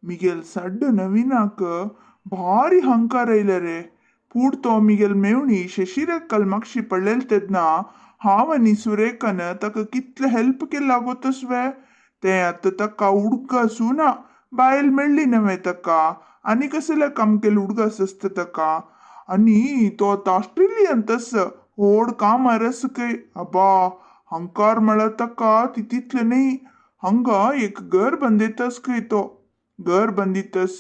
मिगेल सड्ड नवीनाक भारी हंकार येयला रे. पूड तो मिगेल मेवणी शशिरेखल मागशी पडलेल तेदना हांव आनी सुरेखन ताका कितले हेल्प केला गो तसवे. ते आतां ताका उडक आसूना बायल मेळ्ळी नवे ताका. आनी कसले काम केले उडगास आसता ताका. आनी तो आतां ऑस्ट्रेलियन तस व्हड कामार आसा खंय. अबा हंकार म्हळ्यार ताका तितले न्ही. हांगा एक घर बांदितास खंय तो. घर बांदितास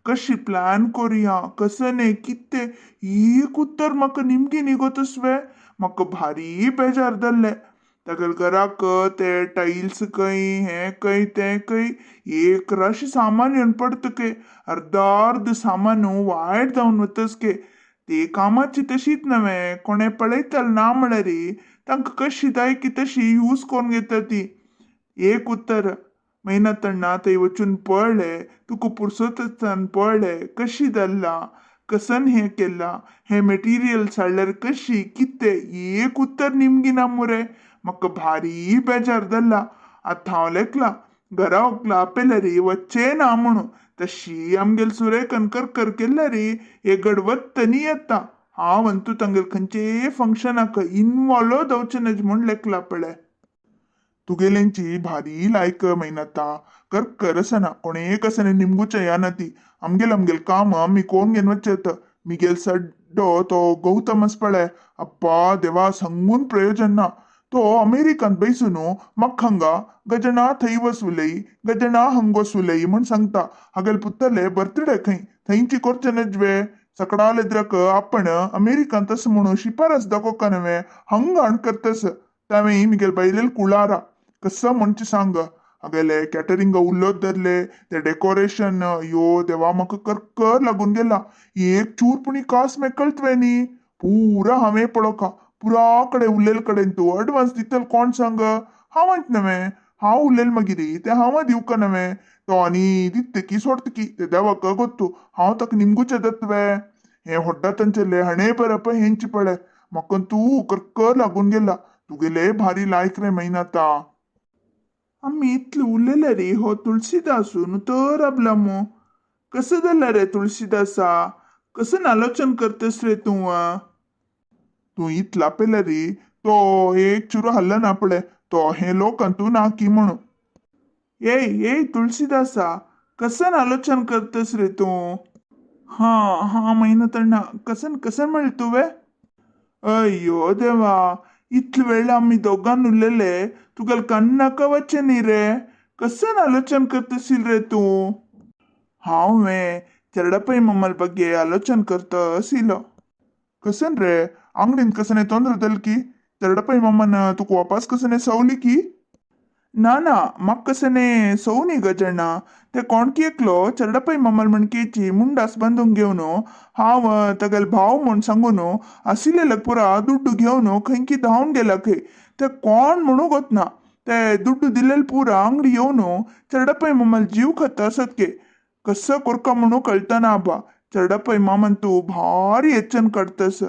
कशी प्लॅन करुया कसं नाही किते एक उत्तर म्हाका निमगी निगोतसवे. म्हाका भारी बेजार जाल्ले. तागेल घराक ते टाईल्स खंय हें खंय तें खंय एक रश सामान येवन पडता के. अर्धा अर्ध सामान वायट जावन वतस के. ते कामाची तशीच नवे कोणे पळयताल ना म्हळ्यार तांकां कशी जाय की तशी यूज करून घेता ती. एक उत्तर मेहनतಣ್ಣ थंय वचून पळले तुका पुरसोतच्यान पळले कशी जाल्ला कसन हें केला हे मटेरियल्स हाडल्यार कशी कितें एक उत्तर निमगी ना मुरे. म्हाका भारी बेजार जाल्ला. आतां हांव लेकला घरा व्हकला आपयला रे वच्चे ना म्हणून. तशी आमगेल सुरेखन कर केल्ला रे हे गडवत्त न्ही येता. हांव अंतू तांगेल खंयचे फंक्शनाक इनवॉल्व जावचें ना म्हूण लेकला पळय. तुगेलेंची भारी लायक मेहनता कर असना कोणे कसने निमगूच्या या ना ती. आमगेल काम आम्ही कोण घेऊन वचत. मिगेल सड्डो तो गौतमच पळय. अप्पा देवा सांगून प्रयोजन ना. तो अमेरिकांत बैसून म्हाका हांगा गजना थंय वसुलई गजना हंग वसुलई म्हण सांगता. हागेल पुत्तले बर्थडे खंय थंयची करचे नजवे. सकडाल इद्रक आपण अमेरिकांत असं म्हणून शिफारस दाखोवका नवे हंगाण करतस. त्यावेळी मिगेल बैलेल कुळारा कसं म्हणचे सांग. अगेले कॅटरिंग उल्लोत धरले ते डेकोरेशन यो देवा म्हाका कर लागून गेला. एक चूर पुणी कास मेकळतवे न्ही. पुरा हांवें पळोवका पुरा कडे उरलेल कडेन तूं अडवान्स दितल कोण सांग. हांव नवे हांव उरलेल मागीर ते हांव दिवका नवे. तो आनी दितकी सोडतकी ते देवाक गोत्तू हांव ताका निमगुचे दत्तवे. हे होड्डा तांचेले हाणे बरप हेंची पळय. म्हाका तूं कर लागून गेला. तुगेले भारी लायक रे मेहनता. आम्ही इतले उरलेले रे हो तुळशीदासू नु तर अबलामो. कसं झालं रे तुळशीदासा. कसं आलोचन करतेस रे तू. तू इतला पेला रे तो एक चुरो हल्ला ना पडे तो हे लोक तू ना की म्हणून. ए तुळशीदासा कसं आलोचन करतेस रे तू. हा हा मेहनतಣ್ಣ कसन म्हणले तुवे. अय्यो देवा इतले वेळ आम्ही दोघांना उरलेले तुगेल कन्नाका वच्चे न्ही रे. कसन आलोचन करतसील रे तू. हांवे ಚೆರಡಪ್ಪೈ ಮಮ್ಮಲ್ ಬಗ್ಗೆ ಆಲೋಚನೆ करता आशिलो. कसन रे अंगडीन कसने ತೊಂದ್ರದಲ್ की ಚೆರಡಪ್ಪೈ मम्मन तुका वापस कसने सवली की. ना म्हाका कसने सवनी गजण्णा. ते कोणकी एकलो ಚೆರಡಪ್ಪೈ मम्मल म्हणकेची मुंडास बांधून घेवन हांव तागेल भाव म्हूण सांगून आशिल्लेले पुरा दुड्ड घेवन खंयकी धांवन गेला खंय. ते कोण म्हणू गोतना. ते दुड्ड दिलेले पुरा अंगडी येवन ಚೆರಡಪ್ಪೈ मम्मल जीव खाता आसत के. कसं कोरका म्हणू कळतना आबा. ಚೆರಡಪ್ಪೈ मामन तू भारी एच्चन काडतस.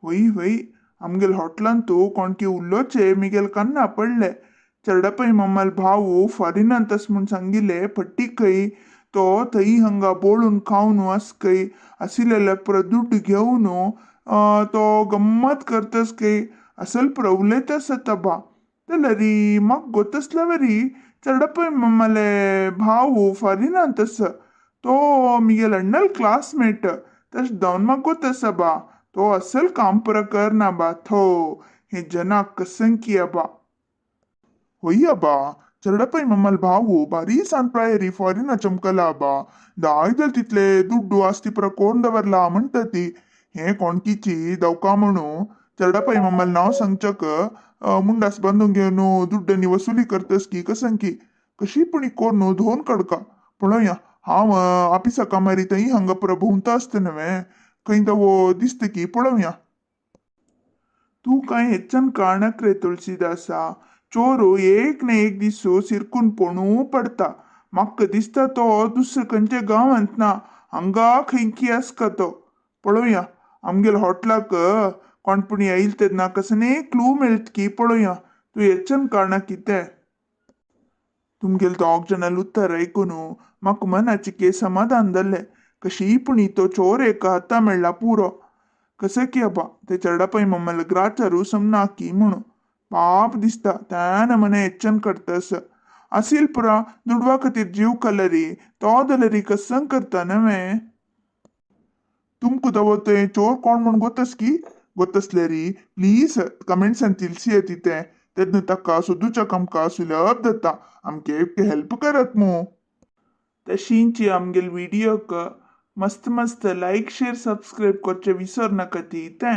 होई आमगेल हॉटलान तू कोणकी उल्लोचे मिगेल कन्ना पडले. ಚೆರಡಪ್ಪೈ मम्मल भाऊ फॉरिनांत आस म्हूण सांगिल्ले पट्टी खंय. तो थंय हांगा बोळून खावन आस खंय. आशिल्लेले पुरा दुड्ड घेवन तो गम्मत करतस खंय. असल पुरा उलयतस आबा. जाल्यार म्हाका गोतसला वरी ಚೆರಡಪ್ಪೈ मम्मले भाऊ फॉरिनांत आस. तो मिगेल अण्णल क्लासमेट तश जावन म्हाका गोतस आबा. तो असल काम पुरा करना बा थो हे जनाक कसंकी आबा. होई आबा ಚೆರಡಪ್ಪೈ मम्मल भाऊ भारी सांप्रायरी फॉरिना चमकला आबा. दायदल तितले दुड्डू आस्ती पुरा कोण दवरला म्हणटा ती. हे कोणकीची दवका म्हणू ಚೆರಡಪ್ಪೈ मम्मल नाव सांगचक मुंडास बांधून घेवन दुड्डनी वसुली करतस की कसंकी. कशी पुणी कोण धोन कडका. पळोवया हांव आपिसा कामारी थंय हांगा पुरा भोंवता आसता नवे खंय दवो दिसता की पळोवया. तू काय हेच्चन काणक रे तुळशीदासा. चोरू एक ने एक दीस सिरकून पणू पडता. म्हाका दिसता तो दुसरे खंयचे गांवांत ना हांगा खंयकी आसका तो. पळोवया आमगेल हॉटलाक कोणपुणी येईल तेन्ना कसने क्लू मेळत की पळोवया. तू हेच्चन काणा कितें. तुमगेल दोग जाणां उत्तर ऐकून म्हाका मनाची के समाधान जाल्लें. कशी पुणी तो चोर एका हाता मेळ्ळा पुरो. कसं की अबा ते चेडपै मम्मल ग्राचारू समनाकी म्हणून पाप दिसता त्यान मने ಹೆಚ್ಚನ್ करतस असील पुरा दुडवा खातीर जीव कलरी तो दलरी कसं करता नवे. तुमको दवो ते चोर कोण म्हण ಗೊತ್ತಸ್ಕಿ ಗೊತ್ತಸ್ಲೆ ರೀ ಪ್ಲೀಸ್ ಕಮೆಂಟ್ಸ್ ಅಂತ ತಿಳಿಸಿ ಅತಿತೆ तेदन तक्का सोदूच्या आमकां सुलभ जाता आमके हेल्प करत मू. तशींची आमगेल व्हिडिओक मस्त मस्त लाईक शेअर सबस्क्राईब करचे विसर नका ती ते.